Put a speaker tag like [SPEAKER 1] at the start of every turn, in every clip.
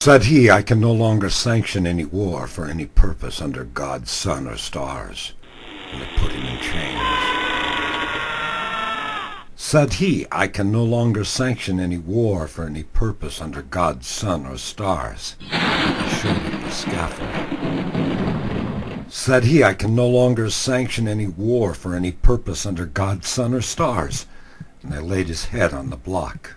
[SPEAKER 1] Said he, I can no longer sanction any war for any purpose under God's sun or stars. And they put him in chains. Said he, I can no longer sanction any war for any purpose under God's sun or stars. They showed him the scaffold. Said he, I can no longer sanction any war for any purpose under God's sun or stars. And they laid his head on the block.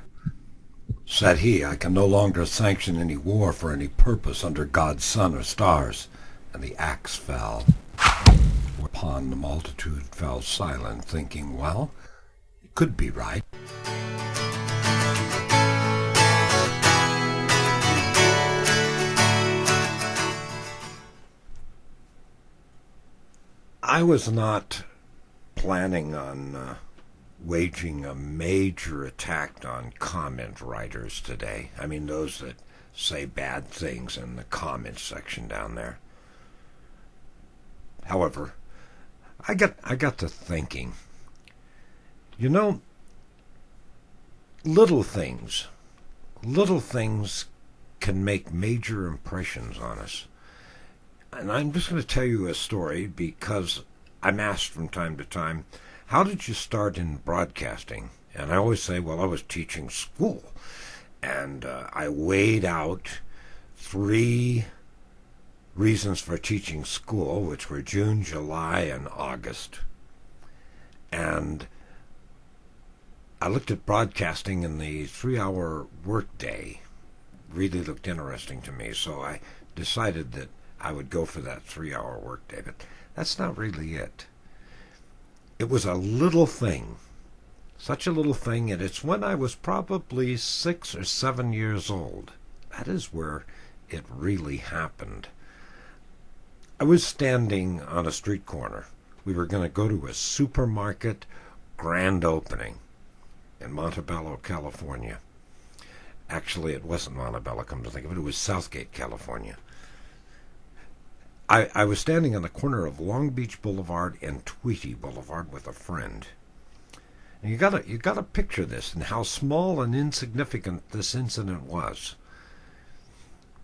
[SPEAKER 1] Said he, I can no longer sanction any war for any purpose under God's sun or stars. And the axe fell. Whereupon the multitude fell silent, thinking, well, it could be right. I was not planning on waging a major attack on comment writers today. I mean, those that say bad things in the comments section down there. However, I got to thinking, you know, little things can make major impressions on us. And I'm just going to tell you a story because I'm asked from time to time, how did you start in broadcasting? And I always say, well, I was teaching school. And I weighed out 3 reasons for teaching school, which were June, July, and August. And I looked at broadcasting, and the 3-hour workday really looked interesting to me. So I decided that I would go for that 3-hour workday. But that's not really it. It was a little thing, such a little thing, and it's when I was probably 6 or 7 years old. That is where it really happened. I was standing on a street corner. We were going to go to a supermarket grand opening in Montebello, California. Actually, it wasn't Montebello, come to think of it. It was Southgate, California. I was standing on the corner of Long Beach Boulevard and Tweety Boulevard with a friend. And you gotta picture this and how small and insignificant this incident was.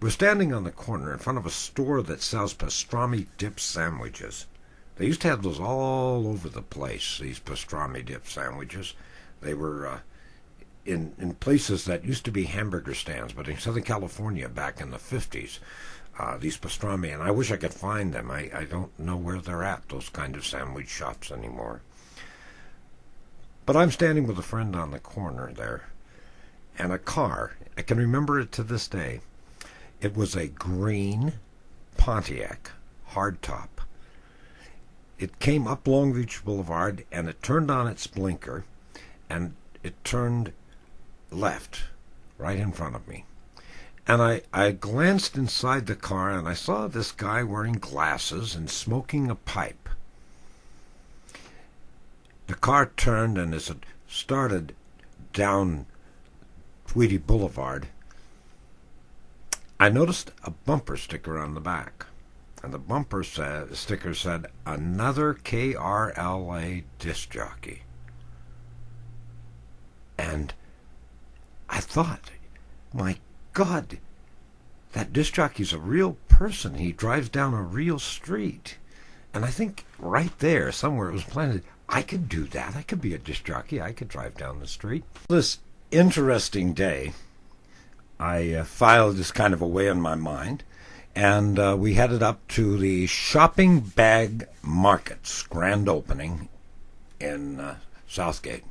[SPEAKER 1] We're standing on the corner in front of a store that sells pastrami dip sandwiches. They used to have those all over the place, these pastrami dip sandwiches. They were in places that used to be hamburger stands, but in Southern California back in the 50s. These pastrami, and I wish I could find them. I don't know where they're at, those kind of sandwich shops anymore. But I'm standing with a friend on the corner there, and a car, I can remember it to this day. It was a green Pontiac hardtop. It came up Long Beach Boulevard, and it turned on its blinker, and it turned left, right in front of me. And I glanced inside the car, and I saw this guy wearing glasses and smoking a pipe. The car turned, and as it started down Tweety Boulevard, I noticed a bumper sticker on the back. And the bumper sticker said, "Another KRLA disc jockey." And I thought, my God, that disc jockey's a real person. He drives down a real street. And I think right there, somewhere it was planted, I could do that. I could be a disc jockey. I could drive down the street. This interesting day, I filed this kind of away in my mind, and we headed up to the Shopping Bag Market's grand opening in Southgate.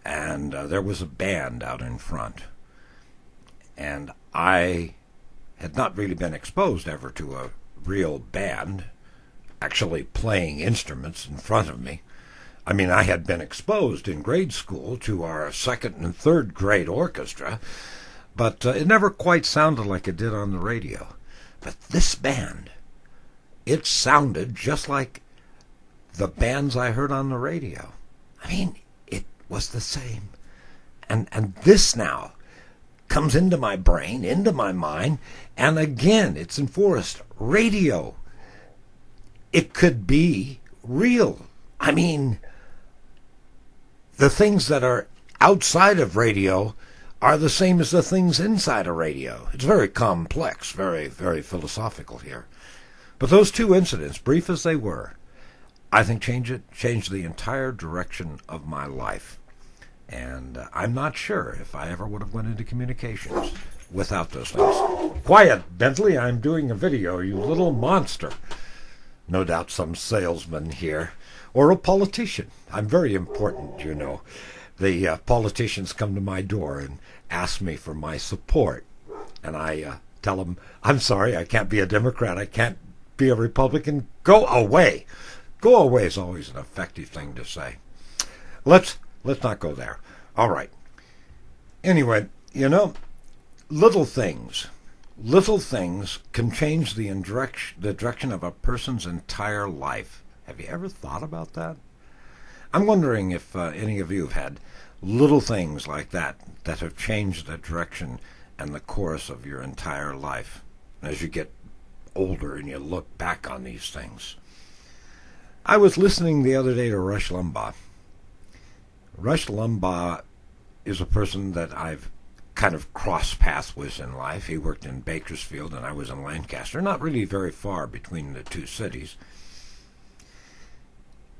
[SPEAKER 1] And there was a band out in front. And I had not really been exposed ever to a real band actually playing instruments in front of me. I mean, I had been exposed in grade school to our 2nd and 3rd grade orchestra, but it never quite sounded like it did on the radio. But this band, it sounded just like the bands I heard on the radio. I mean, it was the same. And this now comes into my brain, into my mind, and again, it's enforced. Radio. It could be real. I mean, the things that are outside of radio are the same as the things inside a radio. It's very complex, very, very philosophical here. But those two incidents, brief as they were, I think changed the entire direction of my life. And I'm not sure if I ever would have went into communications without those things. Quiet, Bentley, I'm doing a video, you little monster. No doubt some salesman here, or a politician. I'm very important, you know. The politicians come to my door and ask me for my support. And I tell them, I'm sorry, I can't be a Democrat, I can't be a Republican. Go away. Go away is always an effective thing to say. Let's not go there. All right. Anyway, you know, little things can change the direction of a person's entire life. Have you ever thought about that? I'm wondering if any of you have had little things like that have changed the direction and the course of your entire life as you get older and you look back on these things. I was listening the other day to Rush Limbaugh. Rush Limbaugh is a person that I've kind of crossed paths with in life. He worked in Bakersfield and I was in Lancaster, not really very far between the two cities.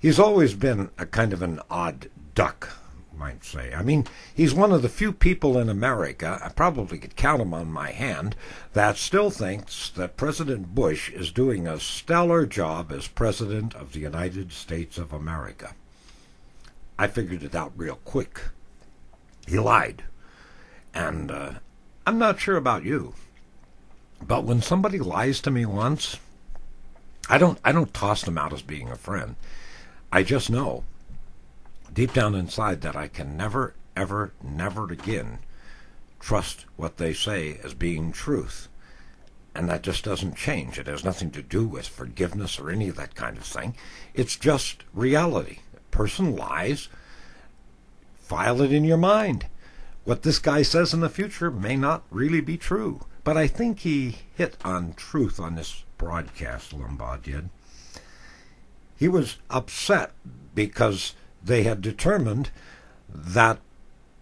[SPEAKER 1] He's always been a kind of an odd duck, you might say. I mean, he's one of the few people in America, I probably could count him on my hand, that still thinks that President Bush is doing a stellar job as President of the United States of America. I figured it out real quick. He lied. And I'm not sure about you, but when somebody lies to me once, I don't toss them out as being a friend. I just know deep down inside that I can never, ever, never again trust what they say as being truth. And that just doesn't change. It has nothing to do with forgiveness or any of that kind of thing. It's just reality. A person lies, file it in your mind. What this guy says in the future may not really be true. But I think he hit on truth on this broadcast, Limbaugh did. He was upset because they had determined that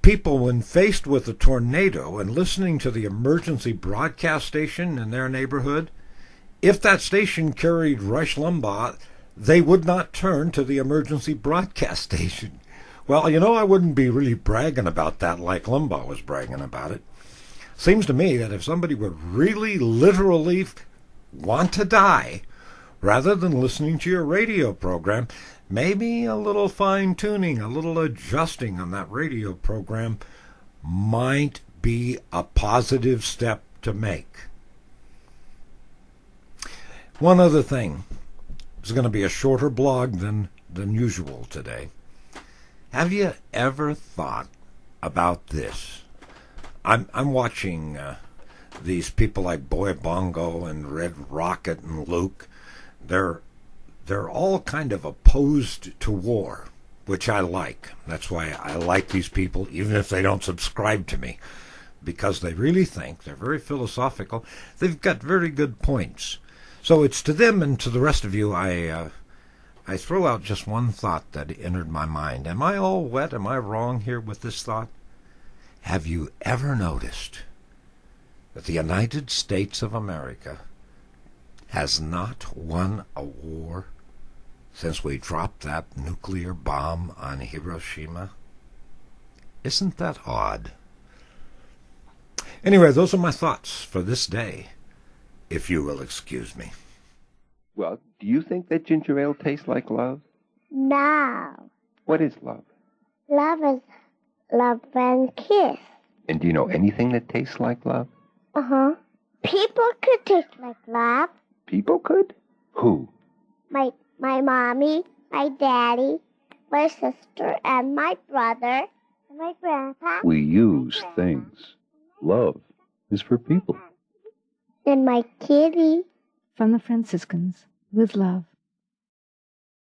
[SPEAKER 1] people, when faced with a tornado and listening to the emergency broadcast station in their neighborhood, if that station carried Rush Limbaugh, they would not turn to the emergency broadcast station. Well, you know, I wouldn't be really bragging about that like Limbaugh was bragging about it. Seems to me that if somebody would really literally want to die, rather than listening to your radio program, maybe a little fine-tuning, a little adjusting on that radio program might be a positive step to make. One other thing. It's going to be a shorter blog than usual today. Have you ever thought about this? I'm watching these people like Boy Bongo and Red Rocket and Luke. They're all kind of opposed to war, which I like. That's why I like these people, even if they don't subscribe to me, because they really think, they're very philosophical, they've got very good points. So it's to them and to the rest of you I throw out just one thought that entered my mind. Am I all wet? Am I wrong here with this thought? Have you ever noticed that the United States of America has not won a war since we dropped that nuclear bomb on Hiroshima? Isn't that odd? Anyway, those are my thoughts for this day, if you will excuse me.
[SPEAKER 2] Well, do you think that ginger ale tastes like love?
[SPEAKER 3] No.
[SPEAKER 2] What is love?
[SPEAKER 3] Love is love and kiss.
[SPEAKER 2] And do you know anything that tastes like love?
[SPEAKER 3] Uh-huh. People could taste like love.
[SPEAKER 2] People could? Who?
[SPEAKER 3] My mommy, my daddy, my sister, and my brother, and my grandpa.
[SPEAKER 2] We use things. Love is for people.
[SPEAKER 3] And my kitty.
[SPEAKER 4] From the Franciscans, with love.